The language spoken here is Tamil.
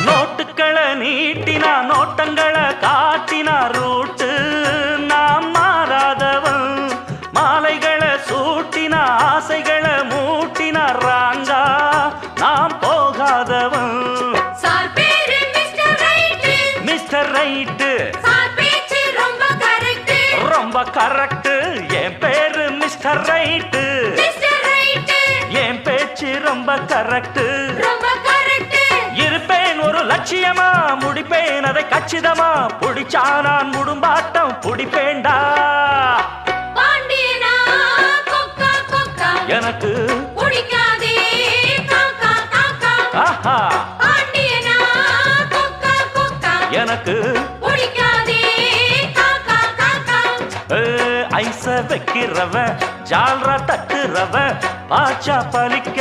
நோட்டுக்களை நீட்டினா நோட்டங்களை காட்டினா ரூட்டு நாம் மாறாதவன் மாலைகளை சூட்டினா ஆசைகளை மூட்டினா ராங்கா நாம் போகாதவன் சார் பேரு mister right mister right sir பேச்சு ரொம்ப கரெக்ட் ரொம்ப கரெக்ட் என் பேரு மிஸ்டர் ரைட்டு மிஸ்டர் ரைட் என் பேச்சு ரொம்ப கரெக்ட் ரொம்ப கரெக்ட் இருப்பேன் ஒரு லட்சியமா முடிப்பேன் அதை கச்சிதமா புடிச்சா நான் முடும்பாட்டம் புடிப்பேண்டா பாண்டியனா கொக்கா கொக்கா எனக்கு பிடிக்காதே காக்கா காக்கா ஆஹா பாண்டியனா கொக்கா கொக்கா எனக்கு பிடிக்காதே காக்கா காக்கா ஐச வைக்கிறவ ஜால்ரா தட்டுறவ பாச்சா பலிக்க